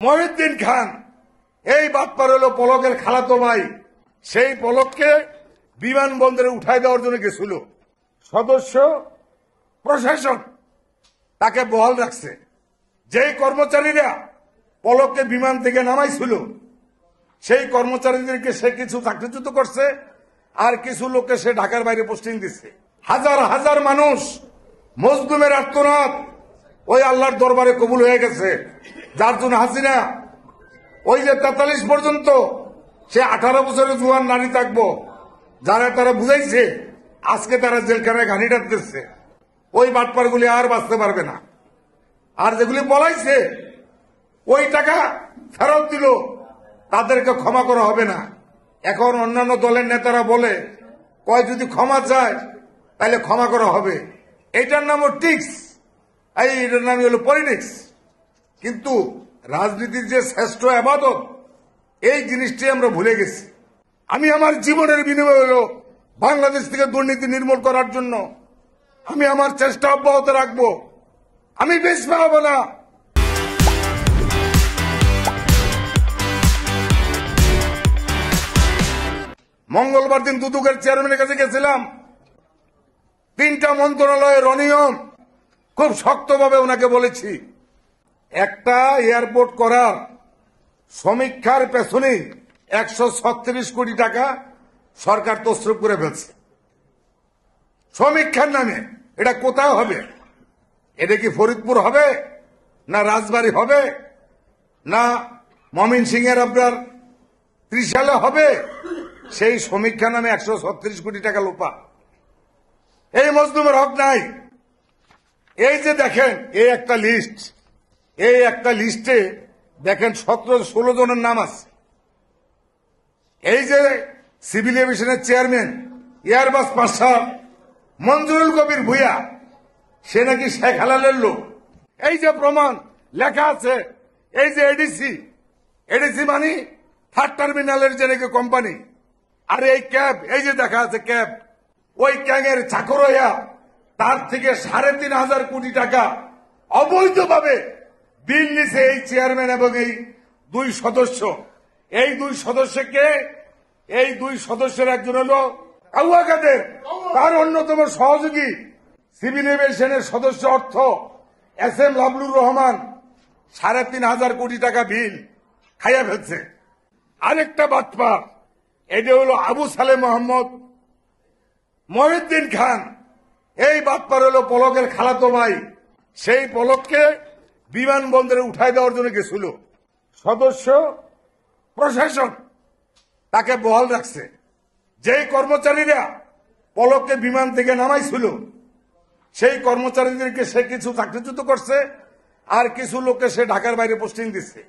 মহিউদ্দিন খান এই বাটপার হলো পলকের খালাতো ভাই। সেই পলককে বিমানবন্দরে উঠাই দেওয়ার জন্য গেছিল। সদস্য প্রশাসন তাকে বহাল রাখছে। যেই কর্মচারীরা পলককে বিমান থেকে নামাইছিল সেই কর্মচারীদেরকে সে কিছু চাকরিচ্যুত করছে, আর কিছু লোককে সে ঢাকার বাইরে পোস্টিং দিচ্ছে। হাজার হাজার মানুষ মজলুমের আর্তনাদ ওই আল্লাহর দরবারে কবুল হয়ে গেছে, যার জন্য হাসিনা ওই যে 43 পর্যন্ত সে 18 বছরের জোয়ান নারী থাকবো যারা তারা বুঝাইছে, আজকে তারা জেলখানায় ঘানি ডাকতেছে। ওই বাটপারগুলি আর বাঁচতে পারবে না। আর যেগুলি বলাইছে ওই টাকা ফেরত দিল, তাদেরকে ক্ষমা করা হবে না। এখন অন্যান্য দলের নেতারা বলে কয় যদি ক্ষমা চায় তাহলে ক্ষমা করা হবে। এটার নামও টিক্স, এটার নামই হলো পলিটিক্স। কিন্তু রাজনীতির যে শ্রেষ্ঠ আবাদত, এই জিনিসটি আমরা ভুলে গেছি। আমি আমার জীবনের বিনিময় হলো বাংলাদেশ থেকে দুর্নীতি নির্মূল করার জন্য আমি আমার চেষ্টা অব্যাহত রাখবো। আমি বেশ পাবো না। মঙ্গলবার দিন দুদকের চেয়ারম্যানের কাছে গেছিলাম। 3টা মন্ত্রণালয়ের অনিয়ম খুব শক্তভাবে ওনাকে বলেছি। একটা এয়ারপোর্ট করার সমীক্ষার পেছনে 136 কোটি টাকা সরকার তছরূপ করে ফেলছে সমীক্ষার নামে। এটা কোথায় হবে? এটা কি ফরিদপুর হবে, না রাজবাড়ী হবে, না ময়মনসিংহের আপনার ত্রিশালে হবে? সেই সমীক্ষা নামে 136 কোটি টাকা লোপা। এই মজলুমের হক নাই। এই যে দেখেন, এই একটা লিস্ট, এই একটা লিস্টে দেখেন 17-16 জনের নাম আছে। এই যে সিভিল এভিয়েশনের chairman air vice marshal Manjurul Kabir Bhuiyan, সে নাকি শেখ হালালের লোক। এই যে প্রমাণ লেখা আছে, এই যে এডিসি মানে থার্ড টার্মিনালের যে নাকি কোম্পানি। আর এই ক্যাব, এই যে দেখা আছে ক্যাব, ওই ক্যাঙের চাকর হইয়া তার থেকে 3,500 কোটি টাকা অবৈধভাবে বিল নিছে এই চেয়ারম্যান এবং এই 2 সদস্য। এই 2 সদস্যকে, এই 2 সদস্যের একজন হল কাউয়া কাদের, তার অন্যতম সহযোগী সিভিল এভিয়েশনের সদস্য অর্থ SM লাবলুর রহমান 3,500 কোটি টাকা বিল খাইয়া ফেলছে। আরেকটা বাটপার, এটা হলো আবু সালেহ মোহাম্মদ মহিউদ্দিন খান। এই বাটপার হলো পলকের খালাতো ভাই। সেই পলককে বিমানবন্দরে উঠাই দেওয়ার জন্য গেছিল। সদস্য প্রশাসন তাকে বহাল রাখছে। যেই কর্মচারীরা পলককে বিমান থেকে নামাইছিল সেই কর্মচারীদেরকে সে কিছু চাকরিচ্যুত করছে, আর কিছু লোককে সে ঢাকার বাইরে পোস্টিং দিচ্ছে।